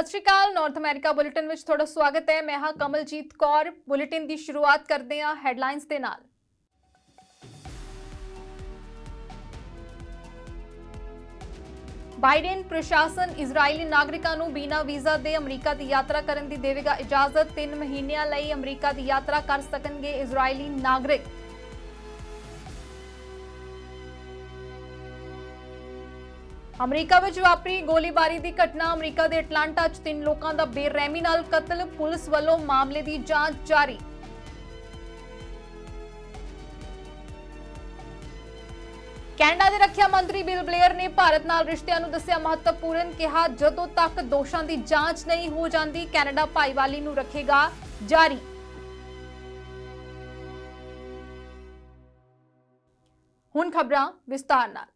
सत श्री अकाल। North America bulletin विच तुहाडा स्वागत है। मैं हाँ कमलजीत कौर। बुलेटिन की शुरुआत करते हैं हैडलाइंस के नाल। बाइडेन प्रशासन इजरायली नागरिकों को बिना वीज़ा दे अमरीका की यात्रा करने की देवेगा इजाजत। 3 महीनों लई अमरीका की यात्रा कर सकणगे इजरायली नागरिक। अमरीका विच वापरी गोलीबारी की घटना। अमरीका के अटलांटा च 3 लोगों का बेरहमी नाल कतल। पुलिस वालों मामले की जांच जारी। कैनेडा के रक्षा मंत्री बिल ब्लेयर ने भारत नाल रिश्तिਆਂ ਨੂੰ ਦੱਸਿਆ महत्वपूर्ण। कहा जदों तक दोषां की जांच नहीं हो जाती कैनेडा भाईवाली ਨੂੰ रखेगा जारी। हुण खबरां विस्तार नाल।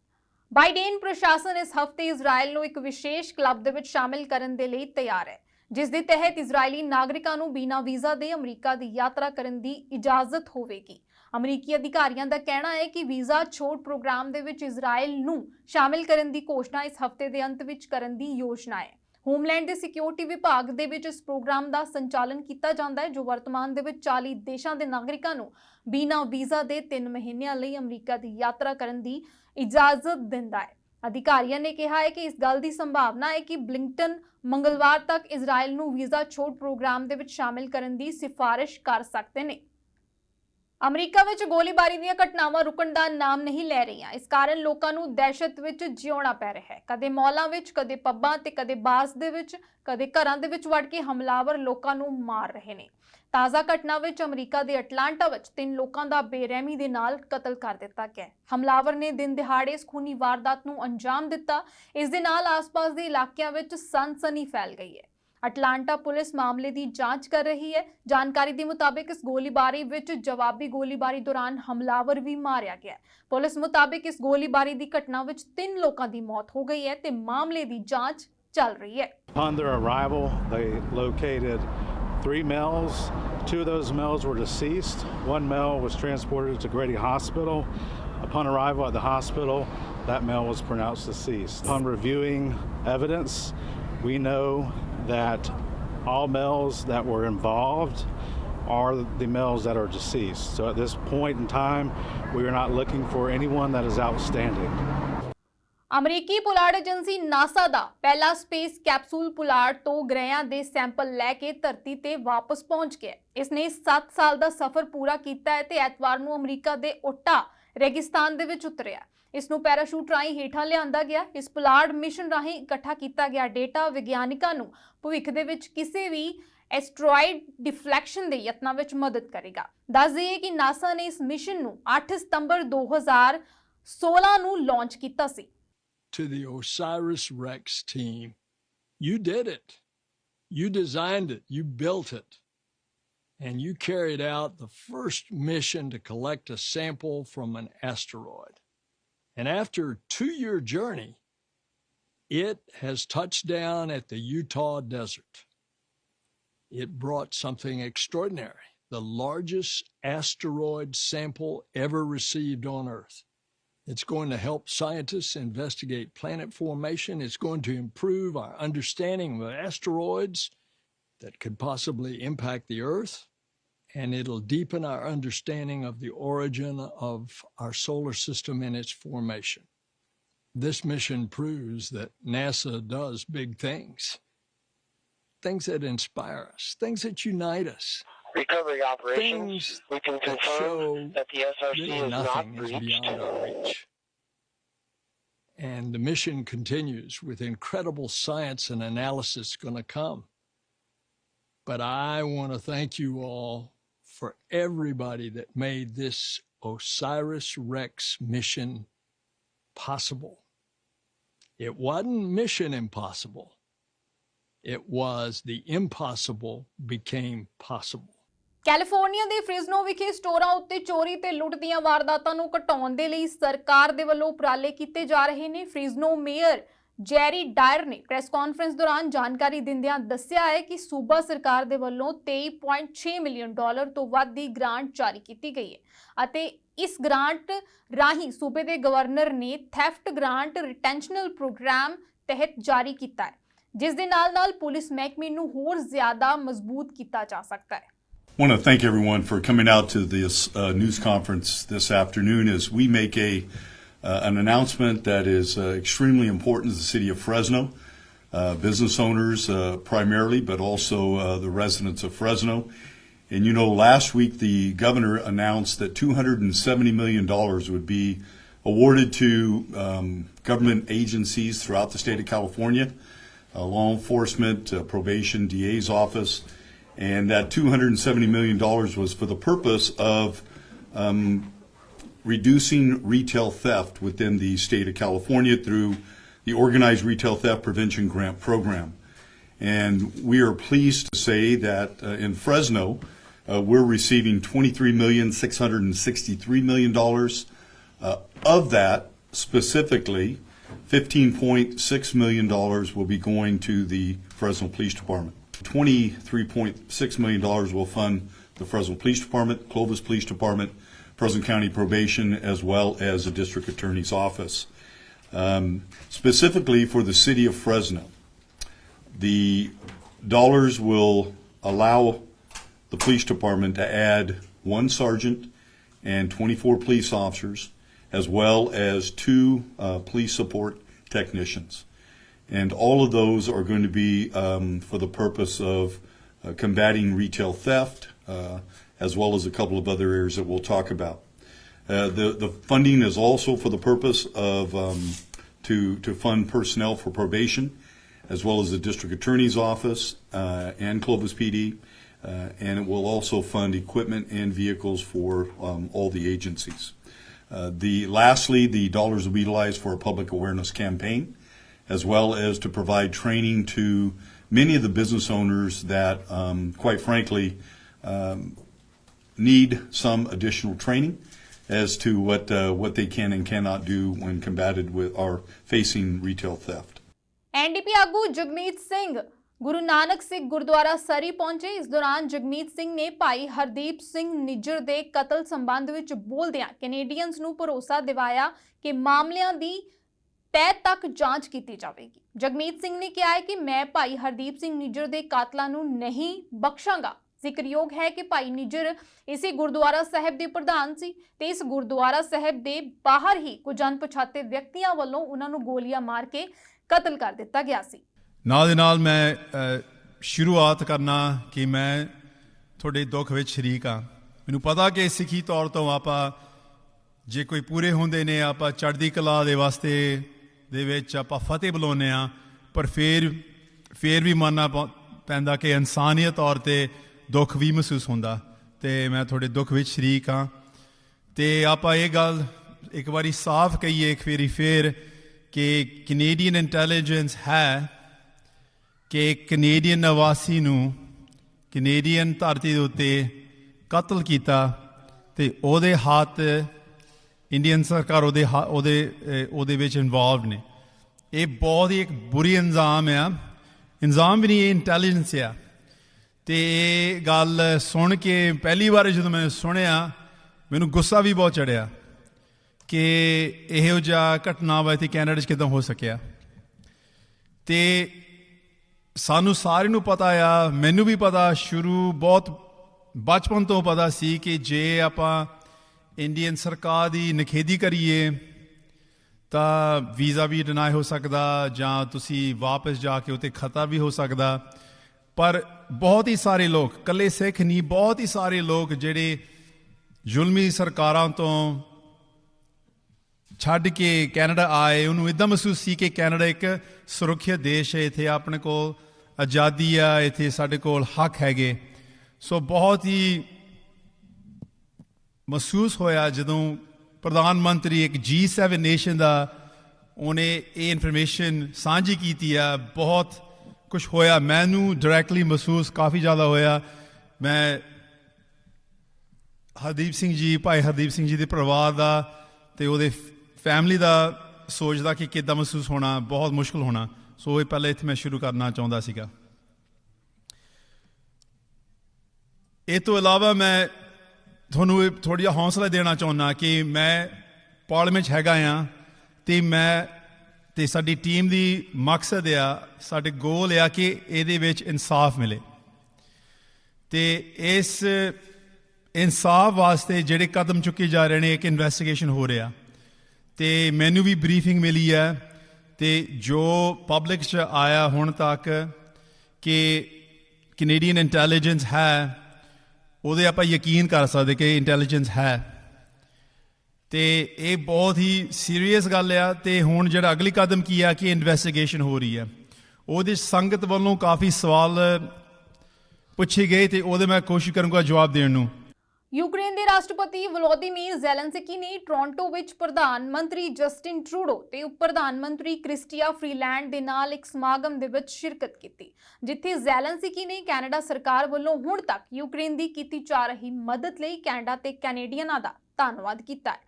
बाइडेन प्रशासन इस हफ्ते इजराइल को एक विशेष क्लब दे विच शामिल करने के लिए तैयार है, जिस दे तहत इजरायली नागरिकों को बिना वीज़ा दे अमरीका की यात्रा करने की इजाजत होवेगी। अमरीकी अधिकारियों का कहना है कि वीज़ा छूट प्रोग्राम दे विच इजराइल नूं शामिल करने की घोषणा इस हफ्ते के अंत विच करने की योजना है। होमलैंड के सिक्योरिटी विभाग दे विच इस प्रोग्राम का संचालन किया जाता है, जो वर्तमान दे विच 40 देशों के नागरिकों को बिना वीज़ा दे 3 महीनों लई अमरीका की यात्रा करने की इजाजत दिंदा है। अधिकारियों ने कहा है कि इस गल की संभावना है कि ब्लिंकन मंगलवार तक इजराइल नूं वीज़ा छूट प्रोग्राम दे विच शामिल करने की सिफारिश कर सकते हैं। अमरीका विच गोलीबारी ਦੀਆਂ घटनावां रुकण ਦਾ नाम नहीं ले रही। इस कारण लोगों को दहशत विच जिउणा पै रहा है। कदे मॉलां विच, कदे पब्बां ते कदे बार्स दे विच, कदे घरां दे विच वड़ के हमलावर लोगों को मार रहे हैं। ताज़ा घटना विच अमरीका के अटलांटा विच 3 लोगों का बेरहमी दे नाल कतल कर दिता गया। हमलावर ने दिन दिहाड़े इस खूनी वारदात नूं अंजाम दिता। इस दे नाल आस-पास के इलाकों विच सनसनी फैल गई है। अटलांटा पुलिस मामले की जांच कर रही है। जानकारी के मुताबिक इस गोलीबारी विच जवाबी गोलीबारी दौरान हमलावर भी मारिया गया। पुलिस मुताबिक इस गोलीबारी की घटना विच 3 लोगों की मौत हो गई है ते मामले की जांच चल रही है। Upon their arrival, they located 3 males. 2 of those males were deceased. 1 male was transported to Grady Hospital. Upon arrival at the hospital, that male was pronounced deceased. Upon reviewing evidence, we know that all males that were involved are the males that are deceased. So at this point in time, we are not looking for anyone that is outstanding. अमरीकी पुलाड़ agency NASA का पहला space capsule पुलाड़ तो ग्रहां के sample लैके धरती ते वापस पहुंच गया। इसने 7 साल का सफर पूरा किया है ते एतवार नूं अमरीका के ओटा रेगिस्तान दे विच उतरिया। इसनूं पैराशूट राही हेठां लिआंदा गया। इस पुलाड़ मिशन राही इकट्ठा किया गया डेटा विग्यानिकां नूं भविख दे विच किसी भी एस्ट्रॉइड डिफ्लैक्शन के यत्नां विच मदद करेगा। दस दईए कि नासा ने इस मिशन नूं 8 सितंबर 2016 नूं लॉन्च कीता सी। To the OSIRIS-REx team, you did it. You designed it. You built it. And you carried out the first mission to collect a sample from an asteroid. And after a 2-year journey, it has touched down at the Utah desert. It brought something extraordinary, the largest asteroid sample ever received on Earth. It's going to help scientists investigate planet formation. It's going to improve our understanding of asteroids that could possibly impact the Earth. And it'll deepen our understanding of the origin of our solar system and its formation. This mission proves that NASA does big things. Things that inspire us, things that unite us. Recovery operations. We can confirm that the SRC is not is beyond our reach. And the mission continues with incredible science and analysis going to come. But I want to thank you all for everybody that made this OSIRIS-REx mission possible. It wasn't mission impossible. It was the impossible became possible. California के फ्रिजनो विखे स्टोरां उत्ते चोरी ते लुੱਟ ਦੀਆਂ ਵਾਰਦਾਤਾਂ ਨੂੰ ਘਟਾਉਣ ਦੇ ਲਈ ਸਰਕਾਰ ਦੇ ਵੱਲੋਂ ਉਪਰਾਲੇ ਕੀਤੇ ਜਾ ਰਹੇ ਨੇ। फ्रिजनो ਮੇਅਰ ਜੈਰੀ ਡਾਇਰ ਨੇ ਪ੍ਰੈਸ ਕਾਨਫਰੰਸ ਦੌਰਾਨ ਜਾਣਕਾਰੀ ਦਿੰਦਿਆਂ ਦੱਸਿਆ ਹੈ ਕਿ ਸੂਬਾ ਸਰਕਾਰ ਦੇ ਵੱਲੋਂ $23.6 ਮਿਲੀਅਨ ਤੋਂ ਵੱਧ ਦੀ ਗ੍ਰਾਂਟ ਜਾਰੀ ਕੀਤੀ ਗਈ ਹੈ ਅਤੇ ਇਸ ਗ੍ਰਾਂਟ ਰਾਹੀਂ ਸੂਬੇ ਦੇ ਗਵਰਨਰ ਨੇ ਥੈਫਟ ਗ੍ਰਾਂਟ ਰਿਟੈਂਸ਼ਨਲ ਪ੍ਰੋਗਰਾਮ ਤਹਿਤ ਜਾਰੀ ਕੀਤਾ ਹੈ। ਜਿਸ ਦੇ ਨਾਲ ਪੁਲਿਸ ਮਹਿਕਮੇ ਨੂੰ ਹੋਰ ਜ਼ਿਆਦਾ ਮਜ਼ਬੂਤ ਕੀਤਾ ਜਾ ਸਕਦਾ ਹੈ। I want to thank everyone for coming out to this news conference this afternoon as we make an announcement that is extremely important to the city of Fresno, business owners primarily, but also the residents of Fresno. And you know, last week the governor announced that $270 million would be awarded to government agencies throughout the state of California, law enforcement, probation, DA's office. And that $270 million was for the purpose of reducing retail theft within the state of California through the Organized Retail Theft Prevention Grant Program. And we are pleased to say that in Fresno, we're receiving $23,663 million. Of that, specifically, $15.6 million will be going to the Fresno Police Department. $23.6 million will fund the Fresno Police Department, Clovis Police Department, Fresno County Probation, as well as the District Attorney's Office. Specifically for the city of Fresno, the dollars will allow the police department to add 1 sergeant and 24 police officers, as well as 2 police support technicians. And all of those are going to be for the purpose of combating retail theft, as well as a couple of other areas that we'll talk about. The funding is also for the purpose of to fund personnel for probation, as well as the district attorney's office and Clovis PD, and it will also fund equipment and vehicles for all the agencies. Lastly, the dollars will be utilized for a public awareness campaign, as well as to provide training to many of the business owners that, quite frankly, need some additional training as to what they can and cannot do when combated with or facing retail theft. NDP ਆਗੂ ਜਗਮੀਤ ਸਿੰਘ ਗੁਰੂ ਨਾਨਕ ਸਿੱਖ ਗੁਰਦੁਆਰਾ ਸਰੀ ਪਹੁੰਚੇ। ਇਸ ਦੌਰਾਨ ਜਗਮੀਤ ਸਿੰਘ ਨੇ ਭਾਈ ਹਰਦੀਪ ਸਿੰਘ ਨਿੱਜਰ ਦੇ ਕਤਲ ਸੰਬੰਧ ਵਿੱਚ ਬੋਲਦਿਆਂ ਕੈਨੇਡੀਅਨਸ ਨੂੰ ਭਰੋਸਾ ਦਿਵਾਇਆ ਕਿ ਮਾਮਲਿਆਂ ਦੀ ਤਹਿ ਤੱਕ ਜਾਂਚ ਕੀਤੀ ਜਾਵੇਗੀ। ਜਗਮੀਤ ਸਿੰਘ ਨੇ ਕਿਹਾ ਹੈ ਕਿ ਮੈਂ ਭਾਈ ਹਰਦੀਪ ਸਿੰਘ ਨਿੱਜਰ ਦੇ ਕਾਤਲਾਂ ਨੂੰ ਨਹੀਂ ਬਖਸ਼ਾਂਗਾ। ਜ਼ਿਕਰਯੋਗ ਹੈ ਕਿ ਭਾਈ ਨਿੱਜਰ ਇਸੇ ਗੁਰਦੁਆਰਾ ਸਾਹਿਬ ਦੇ ਪ੍ਰਧਾਨ ਸੀ ਤੇ ਇਸ ਗੁਰਦੁਆਰਾ ਸਾਹਿਬ ਦੇ ਬਾਹਰ ਹੀ ਕੁਝ ਅਣਪਛਾਤੇ ਵਿਅਕਤੀਆਂ ਵੱਲੋਂ ਉਹਨਾਂ ਨੂੰ ਗੋਲੀਆਂ ਮਾਰ ਕੇ ਕਤਲ ਕਰ ਦਿੱਤਾ ਗਿਆ ਸੀ। ਨਾਲ ਦੇ ਨਾਲ ਮੈਂ ਸ਼ੁਰੂਆਤ ਕਰਨਾ ਕਿ ਮੈਂ ਤੁਹਾਡੇ ਦੁੱਖ ਵਿੱਚ ਸ਼ਰੀਕ ਹਾਂ। ਮੈਨੂੰ ਪਤਾ ਕਿ ਸਿੱਖੀ ਤੌਰ ਤੋਂ ਆਪਾਂ ਜੇ ਕੋਈ ਪੂਰੇ ਹੁੰਦੇ ਨੇ ਆਪਾਂ ਚੜ੍ਹਦੀ ਕਲਾ ਦੇ ਵਾਸਤੇ ਦੇ ਵਿੱਚ ਆਪਾਂ ਫਤਿਹ ਬੁਲਾਉਂਦੇ ਹਾਂ, ਪਰ ਫਿਰ ਵੀ ਮੰਨਣਾ ਪੈਂਦਾ ਕਿ ਇਨਸਾਨੀਅਤ ਤੌਰ 'ਤੇ ਦੁੱਖ ਵੀ ਮਹਿਸੂਸ ਹੁੰਦਾ ਅਤੇ ਮੈਂ ਤੁਹਾਡੇ ਦੁੱਖ ਵਿੱਚ ਸ਼ਰੀਕ ਹਾਂ। ਅਤੇ ਆਪਾਂ ਇਹ ਗੱਲ ਇੱਕ ਵਾਰੀ ਸਾਫ਼ ਕਹੀਏ ਇੱਕ ਵਾਰੀ ਫਿਰ ਕਿ ਕੈਨੇਡੀਅਨ ਇੰਟੈਲੀਜੈਂਸ ਹੈ ਕਿ ਕੈਨੇਡੀਅਨ ਨਿਵਾਸੀ ਨੂੰ ਕੈਨੇਡੀਅਨ ਧਰਤੀ ਦੇ ਉੱਤੇ ਕਤਲ ਕੀਤਾ ਅਤੇ ਉਹਦੇ ਹੱਥ ਇੰਡੀਅਨ ਸਰਕਾਰ ਉਹਦੇ ਵਿੱਚ ਇਨਵੋਲਵਡ ਨੇ। ਇਹ ਬਹੁਤ ਹੀ ਇੱਕ ਬੁਰੀ ਇਲਜ਼ਾਮ ਆ, ਇਲਜ਼ਾਮ ਵੀ ਨਹੀਂ, ਇਹ ਇੰਟੈਲੀਜੈਂਸ ਆ। ਅਤੇ ਇਹ ਗੱਲ ਸੁਣ ਕੇ ਪਹਿਲੀ ਵਾਰ ਜਦੋਂ ਮੈਂ ਸੁਣਿਆ ਮੈਨੂੰ ਗੁੱਸਾ ਵੀ ਬਹੁਤ ਚੜ੍ਹਿਆ ਕਿ ਇਹੋ ਜਿਹਾ ਘਟਨਾਵਾਂ ਇੱਥੇ ਕੈਨੇਡਾ 'ਚ ਕਿੱਦਾਂ ਹੋ ਸਕਿਆ। ਅਤੇ ਸਾਨੂੰ ਸਾਰਿਆਂ ਨੂੰ ਪਤਾ ਆ, ਮੈਨੂੰ ਵੀ ਪਤਾ, ਸ਼ੁਰੂ ਬਹੁਤ ਬਚਪਨ ਤੋਂ ਪਤਾ ਸੀ ਕਿ ਜੇ ਆਪਾਂ ਇੰਡੀਅਨ ਸਰਕਾਰ ਦੀ ਨਿਖੇਧੀ ਕਰੀਏ ਤਾਂ ਵੀਜ਼ਾ ਵੀ ਡਿਨਾਈ ਹੋ ਸਕਦਾ ਜਾਂ ਤੁਸੀਂ ਵਾਪਸ ਜਾ ਕੇ ਉੱਥੇ ਖਤਰਾ ਵੀ ਹੋ ਸਕਦਾ। ਪਰ ਬਹੁਤ ਹੀ ਸਾਰੇ ਲੋਕ, ਇਕੱਲੇ ਸਿੱਖ ਨਹੀਂ, ਬਹੁਤ ਹੀ ਸਾਰੇ ਲੋਕ ਜਿਹੜੇ ਜ਼ੁਲਮੀ ਸਰਕਾਰਾਂ ਤੋਂ ਛੱਡ ਕੇ ਕੈਨੇਡਾ ਆਏ, ਉਹਨੂੰ ਇੱਦਾਂ ਮਹਿਸੂਸ ਸੀ ਕਿ ਕੈਨੇਡਾ ਇੱਕ ਸੁਰੱਖਿਅਤ ਦੇਸ਼ ਹੈ, ਇੱਥੇ ਆਪਣੇ ਕੋਲ ਆਜ਼ਾਦੀ ਆ, ਇੱਥੇ ਸਾਡੇ ਕੋਲ ਹੱਕ ਹੈਗੇ। ਸੋ ਬਹੁਤ ਹੀ ਮਹਿਸੂਸ ਹੋਇਆ ਜਦੋਂ ਪ੍ਰਧਾਨ ਮੰਤਰੀ ਇੱਕ G7 ਨੇਸ਼ਨ ਦਾ ਉਹਨੇ ਇਹ ਇਨਫੋਰਮੇਸ਼ਨ ਸਾਂਝੀ ਕੀਤੀ ਆ। ਬਹੁਤ ਕੁਛ ਹੋਇਆ, ਮੈਨੂੰ ਡਾਇਰੈਕਟਲੀ ਮਹਿਸੂਸ ਕਾਫੀ ਜ਼ਿਆਦਾ ਹੋਇਆ। ਮੈਂ ਹਰਦੀਪ ਸਿੰਘ ਜੀ, ਭਾਈ ਹਰਦੀਪ ਸਿੰਘ ਜੀ ਦੇ ਪਰਿਵਾਰ ਦਾ ਅਤੇ ਉਹਦੇ ਫੈਮਿਲੀ ਦਾ ਸੋਚਦਾ ਕਿ ਕਿੱਦਾਂ ਮਹਿਸੂਸ ਹੋਣਾ, ਬਹੁਤ ਮੁਸ਼ਕਿਲ ਹੋਣਾ। ਸੋ ਇਹ ਪਹਿਲਾਂ ਇੱਥੇ ਮੈਂ ਸ਼ੁਰੂ ਕਰਨਾ ਚਾਹੁੰਦਾ ਸੀਗਾ। ਇਹ ਤੋਂ ਇਲਾਵਾ ਮੈਂ ਤੁਹਾਨੂੰ ਥੋੜ੍ਹਾ ਜਿਹਾ ਹੌਸਲਾ ਦੇਣਾ ਚਾਹੁੰਦਾ ਕਿ ਮੈਂ ਪਾਰਲੀਮੈਂਟ 'ਚ ਹੈਗਾ ਹਾਂ ਅਤੇ ਮੈਂ ਤੇ ਸਾਡੀ ਟੀਮ ਦੀ ਮਕਸਦ ਆ, ਸਾਡੇ ਗੋਲ ਆ ਕਿ ਇਹਦੇ ਵਿੱਚ ਇਨਸਾਫ ਮਿਲੇ ਤੇ ਇਸ ਇਨਸਾਫ ਵਾਸਤੇ ਜਿਹੜੇ ਕਦਮ ਚੁੱਕੇ ਜਾ ਰਹੇ ਨੇ, ਇੱਕ ਇਨਵੈਸਟੀਗੇਸ਼ਨ ਹੋ ਰਿਹਾ ਤੇ ਮੈਨੂੰ ਵੀ ਬਰੀਫਿੰਗ ਮਿਲੀ ਹੈ ਤੇ ਜੋ ਪਬਲਿਕ 'ਚ ਆਇਆ ਹੁਣ ਤੱਕ ਕਿ ਕੈਨੇਡੀਅਨ ਇੰਟੈਲੀਜੈਂਸ ਹੈ, ਉਹਦੇ ਆਪਾਂ ਯਕੀਨ ਕਰ ਸਕਦੇ ਕਿ ਇੰਟੈਲੀਜੈਂਸ ਹੈ ਤੇ ਇਹ ਬਹੁਤ ਹੀ ਸੀਰੀਅਸ ਗੱਲ ਆ। ਤੇ ਹੁਣ ਜਿਹੜਾ ਅਗਲੀ ਕਦਮ ਕੀ ਆ ਕਿ ਇਨਵੈਸਟੀਗੇਸ਼ਨ ਹੋ ਰਹੀ ਹੈ, ਉਹਦੇ ਸੰਗਤ ਵੱਲੋਂ ਕਾਫੀ ਸਵਾਲ ਪੁੱਛੇ ਗਏ ਤੇ ਉਹਦੇ ਮੈਂ ਕੋਸ਼ਿਸ਼ ਕਰੂੰਗਾ ਜਵਾਬ ਦੇਣ ਨੂੰ। ਯੂਕਰੇਨ ਦੇ ਰਾਸ਼ਟਰਪਤੀ ਵਲੋਦੀਮੀਰ ਜ਼ੈਲੈਂਸਕੀ ਨੇ ਟੋਰਾਂਟੋ ਵਿੱਚ ਪ੍ਰਧਾਨ ਮੰਤਰੀ ਜਸਟਿਨ ਟਰੂਡੋ ਤੇ ਉਪ ਪ੍ਰਧਾਨ ਮੰਤਰੀ ਕ੍ਰਿਸਟੀਆ ਫਰੀਲੈਂਡ ਦੇ ਨਾਲ ਇੱਕ ਸਮਾਗਮ ਦੇ ਵਿੱਚ ਸ਼ਿਰਕਤ ਕੀਤੀ, ਜਿੱਥੇ ਜ਼ੈਲੈਂਸਕੀ ਨੇ ਕੈਨੇਡਾ ਸਰਕਾਰ ਵੱਲੋਂ ਹੁਣ ਤੱਕ ਯੂਕਰੇਨ ਦੀ ਕੀਤੀ ਜਾ ਰਹੀ ਮਦਦ ਲਈ ਕੈਨੇਡਾ ਤੇ ਕੈਨੇਡੀਅਨਾਂ ਦਾ ਧੰਨਵਾਦ ਕੀਤਾ ਹੈ।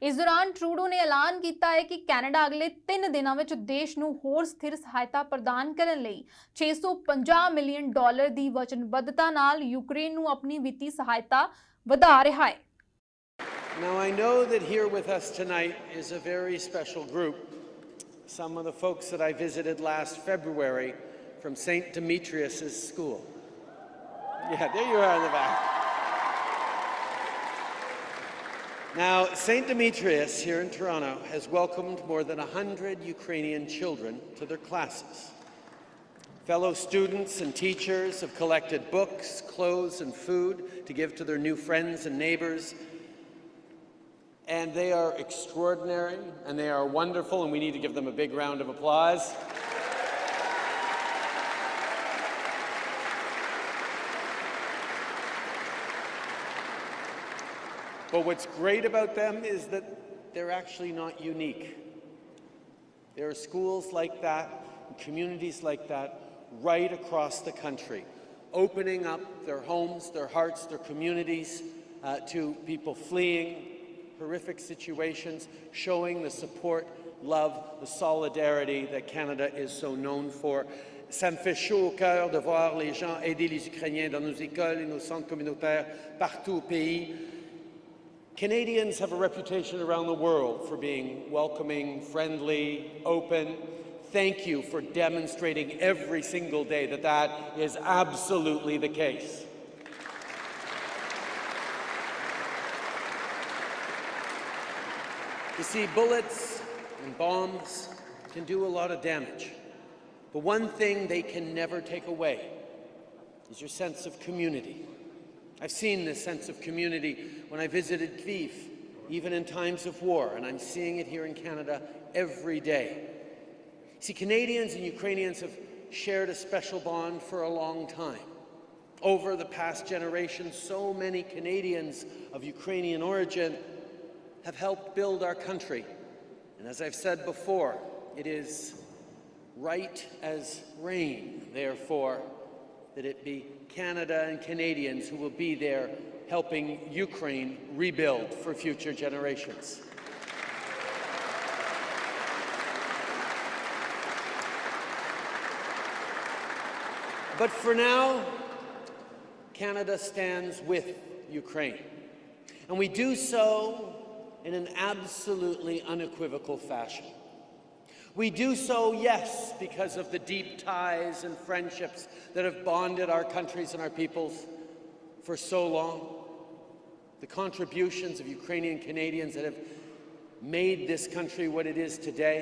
ਇਸ ਦੌਰਾਨ ਟਰੂਡੋ ਨੇ ਐਲਾਨ ਕੀਤਾ ਹੈ ਕਿ ਕੈਨੇਡਾ ਅਗਲੇ 3 ਦਿਨਾਂ ਵਿੱਚ ਦੇਸ਼ ਨੂੰ ਹੋਰ ਸਥਿਰ ਸਹਾਇਤਾ ਪ੍ਰਦਾਨ ਕਰਨ ਲਈ $650 ਮਿਲੀਅਨ ਦੀ ਵਚਨਬੱਧਤਾ ਨਾਲ ਯੂਕਰੇਨ ਨੂੰ ਆਪਣੀ ਵਿੱਤੀ ਸਹਾਇਤਾ ਵਧਾ ਰਿਹਾ ਹੈ। Now I know that here with us tonight is a very special group. Some of the folks that I visited last February from St. Demetrius's school. Yeah, there you are in the back. Now, St. Demetrius here in Toronto has welcomed more than 100 Ukrainian children to their classes. Fellow students and teachers have collected books, clothes, and food to give to their new friends and neighbors. And they are extraordinary, and they are wonderful, and we need to give them a big round of applause. But what's great about them is that they're actually not unique. There are schools like that, and communities like that, right across the country, opening up their homes, their hearts, their communities to people fleeing horrific situations, showing the support, love, the solidarity that Canada is so known for. Ça me fait chaud au cœur de voir les gens aider les Ukrainiens dans nos écoles et nos centres communautaires partout au pays. Canadians have a reputation around the world for being welcoming, friendly, open. Thank you for demonstrating every single day that that is absolutely the case. You see, bullets and bombs can do a lot of damage, but one thing they can never take away is your sense of community. I've seen this sense of community when I visited Lviv, even in times of war, and I'm seeing it here in Canada every day. See, Canadians and Ukrainians have shared a special bond for a long time. Over the past generation, so many Canadians of Ukrainian origin have helped build our country. And as I've said before, it is right as rain, therefore, that it be Canada and Canadians who will be there helping Ukraine rebuild for future generations. But for now, Canada stands with Ukraine. And we do so in an absolutely unequivocal fashion. We do so, yes, because of the deep ties and friendships that have bonded our countries and our peoples for so long. The contributions of Ukrainian Canadians that have made this country what it is today.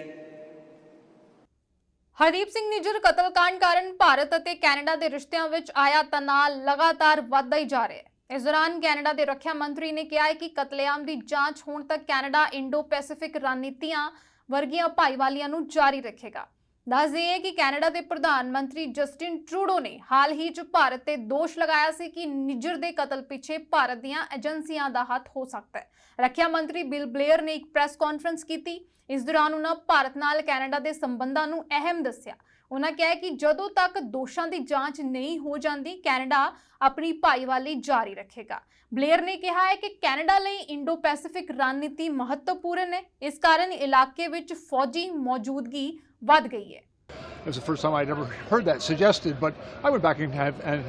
Hardeep Singh Nijjar ਕਤਲकांड ਕਾਰਨ ਭਾਰਤ ਅਤੇ Canada ਦੇ ਰਿਸ਼ਤਿਆਂ ਵਿੱਚ ਆਇਆ ਤਣਾਅ ਲਗਾਤਾਰ ਵੱਧਦਾ ਹੀ ਜਾ ਰਿਹਾ ਹੈ। ਇਸ ਦੌਰਾਨ ਕੈਨੇਡਾ ਦੇ ਰੱਖਿਆ ਮੰਤਰੀ ਨੇ ਕਿਹਾ ਹੈ ਕਿ ਕਤਲੇਆਮ ਦੀ ਜਾਂਚ ਹੋਣ ਤੱਕ ਕੈਨੇਡਾ ਇੰਡੋ ਪੈਸੀਫਿਕ ਰਣਨੀਤੀਆਂ ਵਰਗੀਆਂ ਭਾਈਵਾਲੀਆਂ ਨੂੰ ਜਾਰੀ ਰੱਖੇਗਾ। ਦੱਸ ਦਈਏ ਕਿ ਕੈਨੇਡਾ ਦੇ ਪ੍ਰਧਾਨ ਮੰਤਰੀ ਜਸਟਿਨ ਟਰੂਡੋ ਨੇ ਹਾਲ ਹੀ 'ਚ ਭਾਰਤ ਤੇ ਦੋਸ਼ ਲਗਾਇਆ ਸੀ ਕਿ ਨਿੱਜਰ ਦੇ ਕਤਲ ਪਿੱਛੇ ਭਾਰਤ ਦੀਆਂ ਏਜੰਸੀਆਂ ਦਾ ਹੱਥ ਹੋ ਸਕਦਾ ਹੈ। ਰੱਖਿਆ ਮੰਤਰੀ ਬਿਲ ਬਲੇਅਰ ਨੇ ਇੱਕ ਪ੍ਰੈਸ ਕਾਨਫਰੰਸ ਕੀਤੀ। ਇਸ ਦੌਰਾਨ ਉਹਨਾਂ ਭਾਰਤ ਨਾਲ ਕੈਨੇਡਾ ਦੇ ਸੰਬੰਧਾਂ ਨੂੰ ਅਹਿਮ ਦੱਸਿਆ। ਉਹਨਾਂ ਕਿਹਾ ਕਿ ਜਦੋਂ ਤੱਕ ਦੋਸ਼ਾਂ ਦੀ ਜਾਂਚ ਨਹੀਂ ਹੋ ਜਾਂਦੀ, ਕੈਨੇਡਾ ਆਪਣੀ ਭਾਈਵਾਲੀ ਜਾਰੀ ਰੱਖੇਗਾ। ਬਲੇਅਰ ਨੇ ਕਿਹਾ ਹੈ ਕਿ ਕੈਨੇਡਾ ਲਈ ਇੰਡੋ ਪੈਸੀਫਿਕ ਰਣਨੀਤੀ ਮਹੱਤਵਪੂਰਨ ਹੈ। ਇਸ ਕਾਰਨ ਇਲਾਕੇ ਵਿੱਚ ਫੌਜੀ ਮੌਜੂਦਗੀ ਵੱਧ ਗਈ ਹੈ। It was the first time I'd ever heard that suggested, but I went back and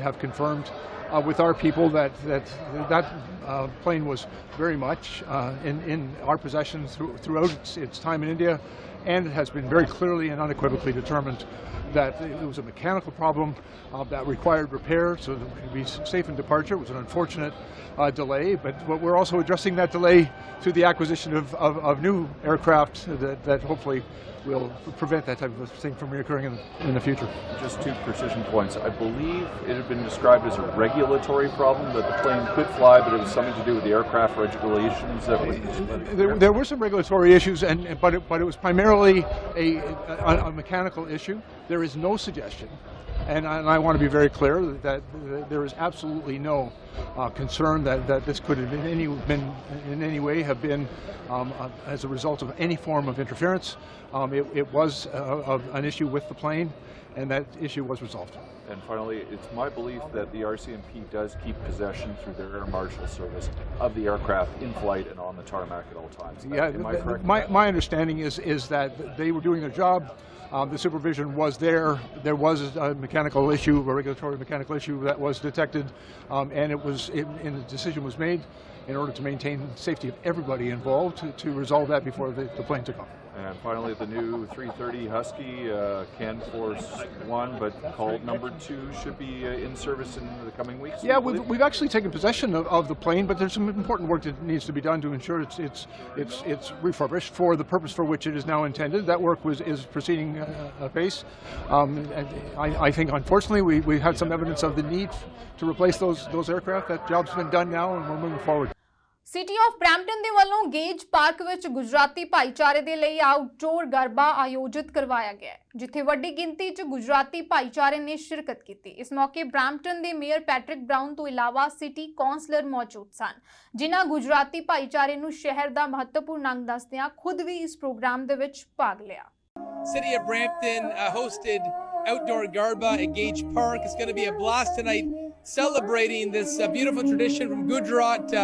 have confirmed with our people that plane was very much in our possession throughout its time in India, and it has been very clearly and unequivocally determined that it was a mechanical problem that required repair so that it could be safe in departure. It was an unfortunate delay, but we're also addressing that delay through the acquisition of new aircraft that hopefully will prevent that type of thing from reoccurring in the future. Just 2 precision points. I believe it had been described as a regulatory problem, that the plane could fly, but it was something to do with the aircraft regulations. There were some regulatory issues, but it was primarily a mechanical issue. There is no suggestion, and I want to be very clear that there is absolutely no concern that this could have in any way have been as a result of any form of interference. It was an issue with the plane, and that issue was resolved. And finally, it's my belief that the RCMP does keep possession through their Air Marshal Service of the aircraft in flight and on the tarmac at all times. Yeah, Am I correct? My understanding is that they were doing their job. The supervision was there. There was a mechanical issue, a regulatory mechanical issue that was detected, and the decision was made in order to maintain the safety of everybody involved to resolve that before the plane took off. And finally, the new 330 Husky, Can Force 1, but called number 2, should be in service in the coming weeks? Yeah, we've actually taken possession of the plane, but there's some important work that needs to be done to ensure it's refurbished for the purpose for which it is now intended. That work is proceeding apace. I think, unfortunately, we had some evidence of the need to replace those aircraft. That job's been done now, and we're moving forward. City of Brampton ਦੇ ਵੱਲੋਂ gauge park ਵਿੱਚ ਗੁਜਰਾਤੀ ਭਾਈਚਾਰੇ ਦੇ ਲਈ outdoor garba ਆਯੋਜਿਤ ਕਰਵਾਇਆ ਗਿਆ ਹੈ, ਜਿੱਥੇ ਵੱਡੀ ਗਿਣਤੀ 'ਚ ਗੁਜਰਾਤੀ ਭਾਈਚਾਰੇ ਨੇ ਸ਼ਿਰਕਤ ਕੀਤੀ। ਇਸ ਮੌਕੇ ਬਰੈਂਪਟਨ ਦੇ ਮੇਅਰ ਪੈਟਰਿਕ ਬਰਾਊਨ ਤੋਂ ਇਲਾਵਾ ਸਿਟੀ ਕੌਂਸਲਰ ਮੌਜੂਦ ਸਨ, ਜਿਨ੍ਹਾਂ ਗੁਜਰਾਤੀ ਭਾਈਚਾਰੇ ਨੂੰ ਸ਼ਹਿਰ ਦਾ ਮਹੱਤਵਪੂਰਨ ਅੰਗ ਦੱਸਦਿਆਂ ਖੁਦ ਵੀ ਇਸ ਪ੍ਰੋਗਰਾਮ ਦੇ ਵਿੱਚ ਭਾਗ ਲਿਆ। City of Brampton hosted outdoor Garba at Gage Park. It's going to be a blast tonight, celebrating this beautiful tradition from Gujarat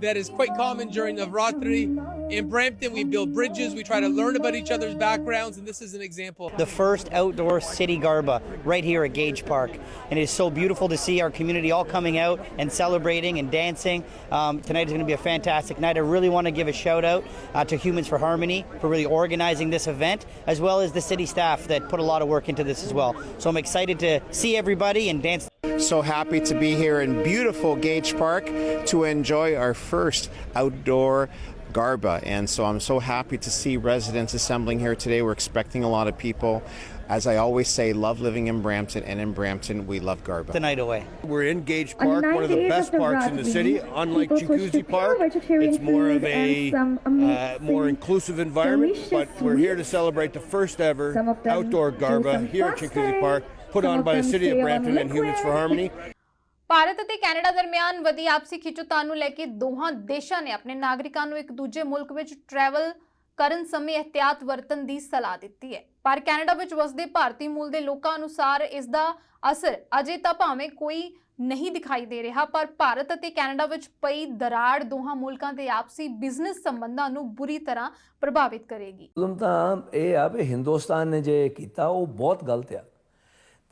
that is quite common during Navratri. In Brampton, we build bridges, we try to learn about each other's backgrounds, and this is an example. The first outdoor city Garba right here at Gage Park. And it is so beautiful to see our community all coming out and celebrating and dancing. Tonight is going to be a fantastic night. I really want to give a shout out to Humans for Harmony for really organizing this event, as well as the city staff that put a lot of work into this as well. So I'm excited to see everybody and dance. So happy to be here in beautiful Gage Park to enjoy our first outdoor Garba, and so I'm so happy to see residents assembling here today. We're expecting a lot of people. As I always say, love living in Brampton, and in Brampton we love Garba. The night away. We're in Gage Park, one of the best parks in the city. Unlike Jacuzzi Park, it's more of a more inclusive environment, but we're here to celebrate the first ever outdoor Garba here at Jacuzzi Park, put on by the City of Brampton and Humans for Harmony. Bharat ਅਤੇ Canada ਦਰਮਿਆਨ ਵਧੀ ਆਪਸੀ ਖਿੱਚੋਤਾਣ ਨੂੰ ਲੈ ਕੇ ਦੋਹਾਂ ਦੇਸ਼ਾਂ ਨੇ ਆਪਣੇ ਨਾਗਰਿਕਾਂ ਨੂੰ ਇੱਕ ਦੂਜੇ ਮੁਲਕ ਵਿੱਚ ਟਰੈਵਲ ਕਰਨ ਸਮੇਂ ਇਹਤਿਆਤ ਵਰਤਣ ਦੀ ਸਲਾਹ ਦਿੱਤੀ ਹੈ। ਪਰ ਕੈਨੇਡਾ ਵਿੱਚ ਵਸਦੇ ਭਾਰਤੀ ਮੂਲ ਦੇ ਲੋਕਾਂ ਅਨੁਸਾਰ ਇਸ ਦਾ ਅਸਰ ਅਜੇ ਤਾਂ ਭਾਵੇਂ ਕੋਈ ਨਹੀਂ ਦਿਖਾਈ ਦੇ ਰਿਹਾ, ਪਰ ਭਾਰਤ ਅਤੇ ਕੈਨੇਡਾ ਵਿੱਚ ਪਈ ਦਰਾੜ ਦੋਹਾਂ ਮੁਲਕਾਂ ਦੇ ਆਪਸੀ ਬਿਜ਼ਨਸ ਸੰਬੰਧਾਂ ਨੂੰ ਬੁਰੀ ਤਰ੍ਹਾਂ ਪ੍ਰਭਾਵਿਤ ਕਰੇਗੀ। ਤਾਂ ਇਹ ਆ ਵੀ ਹਿੰਦੁਸਤਾਨ ਨੇ ਜੇ ਕੀਤਾ ਉਹ ਬਹੁਤ ਗਲਤ ਆ,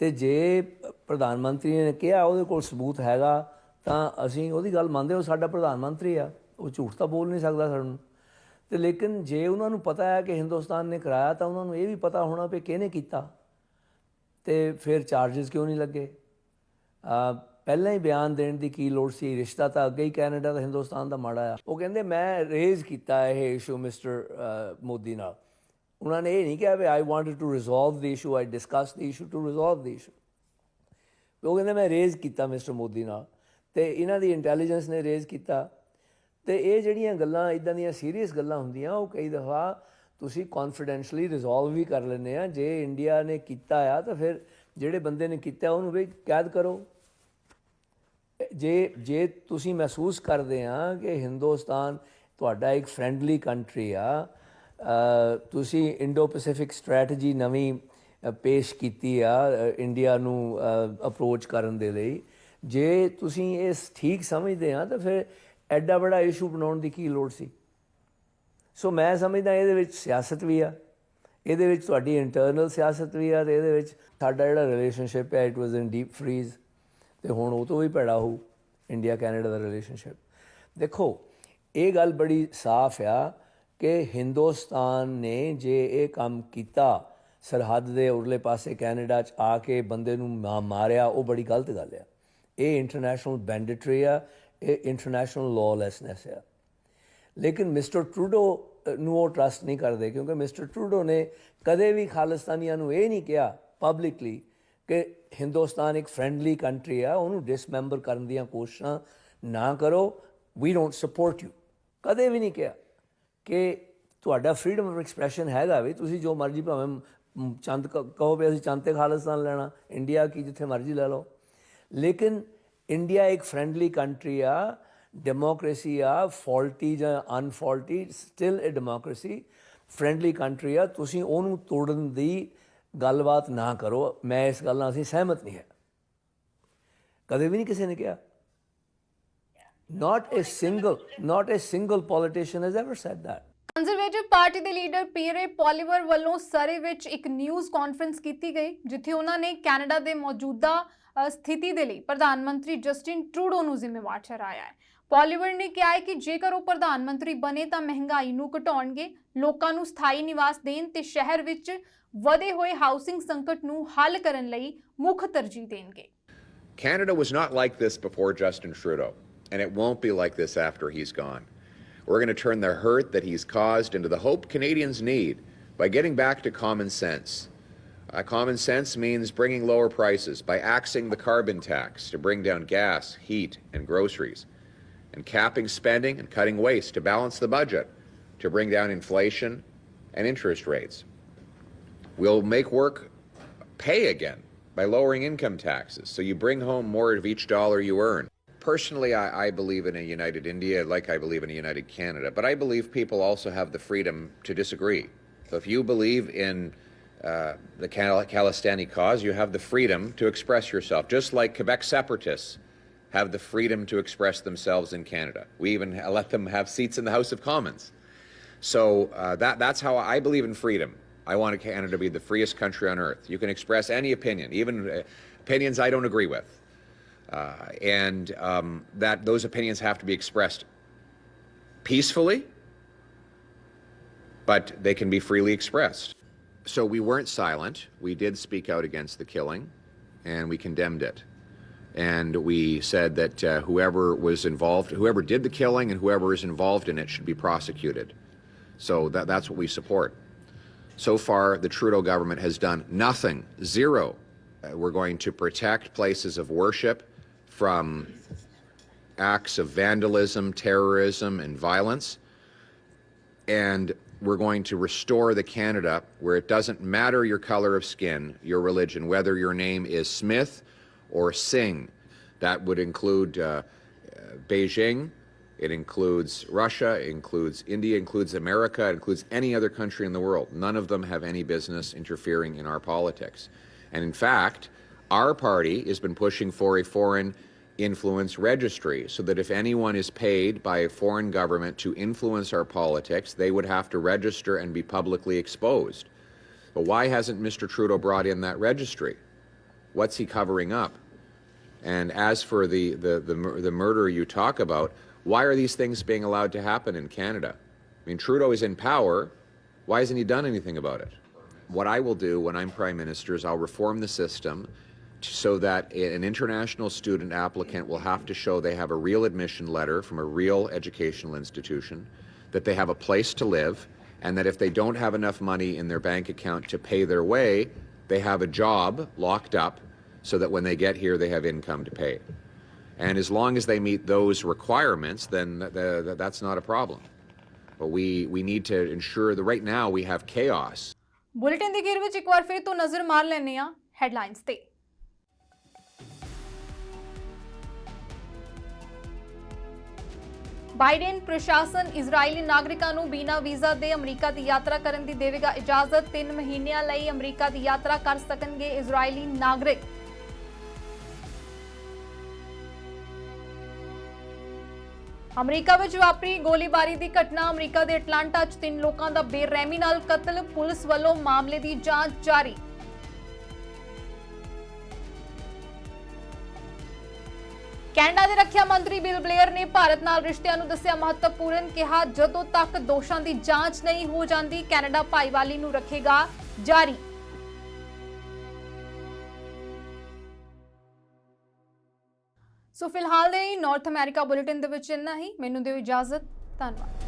ਤੇ ਜੇ ਪ੍ਰਧਾਨ ਮੰਤਰੀ ਨੇ ਕਿਹਾ ਉਹਦੇ ਕੋਲ ਸਬੂਤ ਹੈਗਾ ਤਾਂ ਅਸੀਂ ਉਹਦੀ ਗੱਲ ਮੰਨਦੇ। ਉਹ ਸਾਡਾ ਪ੍ਰਧਾਨ ਮੰਤਰੀ ਆ, ਉਹ ਝੂਠ ਤਾਂ ਬੋਲ ਨਹੀਂ ਸਕਦਾ ਸਾਨੂੰ। ਤੇ ਲੇਕਿਨ ਜੇ ਉਹਨਾਂ ਨੂੰ ਪਤਾ ਹੈ ਕਿ ਹਿੰਦੁਸਤਾਨ ਨੇ ਕਰਾਇਆ ਤਾਂ ਉਹਨਾਂ ਨੂੰ ਇਹ ਵੀ ਪਤਾ ਹੋਣਾ ਵੀ ਕਿਹਨੇ ਕੀਤਾ, ਤੇ ਫਿਰ ਚਾਰਜਸ ਕਿਉਂ ਨਹੀਂ ਲੱਗੇ। ਪਹਿਲਾਂ ਹੀ ਬਿਆਨ ਦੇਣ ਦੀ ਕੀ ਲੋੜ ਸੀ। ਰਿਸ਼ਤਾ ਤਾਂ ਅੱਗੇ ਹੀ ਕੈਨੇਡਾ ਦਾ ਹਿੰਦੁਸਤਾਨ ਦਾ ਮਾੜਾ ਆ। ਉਹ ਕਹਿੰਦੇ ਮੈਂ ਰੇਜ਼ ਕੀਤਾ ਇਹ ਇਸ਼ੂ ਮਿਸਟਰ ਮੋਦੀ ਨਾਲ। ਉਹਨਾਂ ਨੇ ਇਹ ਨਹੀਂ ਕਿਹਾ ਵੀ I wanted to resolve the issue, I discuss the issue to resolve the issue. ਉਹ ਕਹਿੰਦੇ ਮੈਂ ਰੇਜ਼ ਕੀਤਾ ਮਿਸਟਰ ਮੋਦੀ ਨਾਲ, ਅਤੇ ਇਹਨਾਂ ਦੀ ਇੰਟੈਲੀਜੈਂਸ ਨੇ ਰੇਜ਼ ਕੀਤਾ। ਅਤੇ ਇਹ ਜਿਹੜੀਆਂ ਗੱਲਾਂ ਇੱਦਾਂ ਦੀਆਂ ਸੀਰੀਅਸ ਗੱਲਾਂ ਹੁੰਦੀਆਂ ਉਹ ਕਈ ਦਫਾ ਤੁਸੀਂ ਕੌਨਫੀਡੈਂਸ਼ਲੀ ਰਿਜ਼ੋਲਵ ਵੀ ਕਰ ਲੈਂਦੇ ਆ। ਜੇ ਇੰਡੀਆ ਨੇ ਕੀਤਾ ਆ ਤਾਂ ਫਿਰ ਜਿਹੜੇ ਬੰਦੇ ਨੇ ਕੀਤਾ ਉਹਨੂੰ ਵੀ ਕੈਦ ਕਰੋ। ਜੇ ਤੁਸੀਂ ਮਹਿਸੂਸ ਕਰਦੇ ਆ ਕਿ ਹਿੰਦੁਸਤਾਨ ਤੁਹਾਡਾ ਇੱਕ ਫਰੈਂਡਲੀ ਕੰਟਰੀ ਆ, ਤੁਸੀਂ ਇੰਡੋ ਪੈਸੀਫਿਕ ਸਟ੍ਰੈਟਜੀ ਨਵੀਂ ਪੇਸ਼ ਕੀਤੀ ਆ ਇੰਡੀਆ ਨੂੰ ਅਪਰੋਚ ਕਰਨ ਦੇ ਲਈ, ਜੇ ਤੁਸੀਂ ਇਹ ਠੀਕ ਸਮਝਦੇ ਆ ਤਾਂ ਫਿਰ ਐਡਾ ਬੜਾ ਇਸ਼ੂ ਬਣਾਉਣ ਦੀ ਕੀ ਲੋੜ ਸੀ। ਸੋ ਮੈਂ ਸਮਝਦਾ ਇਹਦੇ ਵਿੱਚ ਸਿਆਸਤ ਵੀ ਆ, ਇਹਦੇ ਵਿੱਚ ਤੁਹਾਡੀ ਇੰਟਰਨਲ ਸਿਆਸਤ ਵੀ ਆ, ਅਤੇ ਇਹਦੇ ਵਿੱਚ ਸਾਡਾ ਜਿਹੜਾ ਰਿਲੇਸ਼ਨਸ਼ਿਪ ਹੈ it was in deep freeze, ਅਤੇ ਹੁਣ ਉਹ ਤੋਂ ਵੀ ਭੈੜਾ ਹੋਊ ਇੰਡੀਆ ਕੈਨੇਡਾ ਦਾ ਰਿਲੇਸ਼ਨਸ਼ਿਪ। ਦੇਖੋ ਇਹ ਗੱਲ ਬੜੀ ਸਾਫ਼ ਆ कि हिंदुस्तान ने जे ये काम किया सरहद के उरले पासे कैनेडा च आके बंदे नूं मारिया, वो बड़ी गलत गल है। ये इंटरनेशनल बैंडिटरी है, ये इंटरनेशनल लॉलैसनेस है। लेकिन मिस्टर ट्रूडो नूं वो ट्रस्ट नहीं करते, क्योंकि मिस्टर ट्रूडो ने कदे भी खालिस्तानियों नूं ये नहीं कहा पब्लिकली कि हिंदुस्तान एक फ्रेंडली कंट्री है, उन्होंने डिसमैंबर करने दी कोशिशां ना करो, वी डोंट सपोर्ट यू। कदे भी नहीं कहा कि तुहाडा फ्रीडम ऑफ एक्सप्रैशन हैगा भी, तुसीं जो मर्जी भावें चंद कहो भी असीं चंद ते खालिस्तान लेना, इंडिया की जिथे मर्जी ले लो। लेकिन इंडिया एक फ्रेंडली कंट्री आ, डेमोक्रेसी आ, फॉल्टी या unfaulty still a democracy, friendly country आ, तुसीं ओनू तोड़न दी गलबात ना करो। मैं इस गल नाल असीं सहमत नहीं है, कदे भी नहीं किसी ने कहा। Not a single politician has ever said that. Conservative party ਦੇ ਲੀਡਰ ਪੀਅਰੇ ਪੋਲੀਵਰ ਵੱਲੋਂ ਸਰੇ ਵਿੱਚ ਇੱਕ ਨਿਊਜ਼ ਕਾਨਫਰੰਸ ਕੀਤੀ ਗਈ, ਜਿੱਥੇ ਉਹਨਾਂ ਨੇ ਕੈਨੇਡਾ ਦੇ ਮੌਜੂਦਾ ਸਥਿਤੀ ਦੇ ਲਈ ਪ੍ਰਧਾਨ ਮੰਤਰੀ ਜਸਟਿਨ ਟਰੂਡੋ ਨੂੰ ਜ਼ਿੰਮੇਵਾਰ ਠਹਿਰਾਇਆ ਹੈ। ਪੋਲੀਵਰ ਨੇ ਕਿਹਾ ਹੈ ਕਿ ਜੇਕਰ ਉਹ ਪ੍ਰਧਾਨ ਮੰਤਰੀ ਬਣੇ ਤਾਂ ਮਹਿੰਗਾਈ ਨੂੰ ਘਟਾਉਣਗੇ, ਲੋਕਾਂ ਨੂੰ ਸਥਾਈ ਨਿਵਾਸ ਦੇਣ ਤੇ ਸ਼ਹਿਰ ਵਿੱਚ ਵਧੇ ਹੋਏ ਹਾਊਸਿੰਗ ਸੰਕਟ ਨੂੰ ਹੱਲ ਕਰਨ ਲਈ ਮੁੱਖ ਤਰਜੀਹ ਦੇਣਗੇ। Canada was not like this before Justin Trudeau, and it won't be like this after he's gone. We're going to turn the hurt that he's caused into the hope Canadians need by getting back to common sense. Common sense means bringing lower prices by axing the carbon tax to bring down gas, heat, and groceries, and capping spending and cutting waste to balance the budget to bring down inflation and interest rates. We'll make work pay again by lowering income taxes, so you bring home more of each dollar you earn. Personally, I believe in a united India, like I believe in a united Canada, but I believe people also have the freedom to disagree. So if you believe in the Khalistani cause, you have the freedom to express yourself, just like Quebec separatists have the freedom to express themselves in Canada. We even let them have seats in the House of Commons. So that's how I believe in freedom. I want Canada to be the freest country on earth. You can express any opinion, even opinions I don't agree with. And that those opinions have to be expressed peacefully, but they can be freely expressed. So we weren't silent. We did speak out against the killing, and we condemned it. And we said that whoever was involved, whoever did the killing and whoever is involved in it should be prosecuted. So that's what we support. So far, the Trudeau government has done nothing, zero. We're going to protect places of worship from acts of vandalism, terrorism, and violence. And we're going to restore the Canada where it doesn't matter your color of skin, your religion, whether your name is Smith or Singh. That would include Beijing, it includes Russia, it includes India, it includes America, it includes any other country in the world. None of them have any business interfering in our politics. And in fact, our party has been pushing for a foreign influence registry, so that if anyone is paid by a foreign government to influence our politics, they would have to register and be publicly exposed. But why hasn't Mr. Trudeau brought in that registry? What's he covering up? And as for the murder you talk about, why are these things being allowed to happen in Canada? I mean, Trudeau is in power. Why hasn't he done anything about it? What I will do when I'm Prime Minister is I'll reform the system so that an international student applicant will have to show they have a real admission letter from a real educational institution, that they have a place to live, and that if they don't have enough money in their bank account to pay their way, they have a job locked up so that when they get here they have income to pay. And as long as they meet those requirements, then that's not a problem. But we need to ensure that right now we have chaos. Bulletin ਦੀ ਗੇਰ ਵਿੱਚ ਇੱਕ ਵਾਰ ਫਿਰ ਤੋਂ ਨਜ਼ਰ ਮਾਰ ਲੈਂਦੇ ਹਾਂ headlines ਤੇ। Biden ਪ੍ਰਸ਼ਾਸਨ ਇਜ਼ਰਾਈਲੀ ਨਾਗਰਿਕਾਂ ਨੂੰ ਬਿਨਾਂ ਵੀਜ਼ਾ ਦੇ ਅਮਰੀਕਾ ਦੀ ਯਾਤਰਾ ਕਰਨ ਦੀ ਦੇਵੇਗਾ ਇਜਾਜ਼ਤ। 3 ਮਹੀਨਿਆਂ ਲਈ ਅਮਰੀਕਾ ਦੀ ਯਾਤਰਾ ਕਰ ਸਕਣਗੇ ਇਜ਼ਰਾਈਲੀ ਨਾਗਰਿਕ। ਅਮਰੀਕਾ ਵਿੱਚ ਵਾਪਰੀ ਗੋਲੀਬਾਰੀ ਦੀ ਘਟਨਾ। ਅਮਰੀਕਾ ਦੇ ਅਟਲਾਂਟਾ 'ਚ 3 ਲੋਕਾਂ ਦਾ ਬੇਰਹਿਮੀ ਨਾਲ ਕਤਲ। ਪੁਲਿਸ ਵੱਲੋਂ ਮਾਮਲੇ ਦੀ ਜਾਂਚ ਜਾਰੀ। ਕੈਨੇਡਾ ਦੇ ਰੱਖਿਆ ਮੰਤਰੀ ਬਿਲ ਬਲੇਅਰ ਨੇ ਭਾਰਤ ਨਾਲ ਰਿਸ਼ਤਿਆਂ ਨੂੰ ਦੱਸਿਆ ਮਹੱਤਵਪੂਰਨ, ਕਿਹਾ ਜਦੋਂ ਤੱਕ ਦੋਸ਼ਾਂ ਦੀ ਜਾਂਚ ਨਹੀਂ ਹੋ ਜਾਂਦੀ ਕੈਨੇਡਾ ਭਾਈਵਾਲੀ ਨੂੰ ਰੱਖੇਗਾ ਜਾਰੀ। ਸੋ ਫਿਲਹਾਲ ਦੇ ਨਾਰਥ ਅਮਰੀਕਾ ਬੁਲੇਟਿਨ ਦੇ ਵਿੱਚ ਇੰਨਾ ਹੀ। ਮੈਨੂੰ ਦਿਓ ਇਜਾਜ਼ਤ। ਧੰਨਵਾਦ।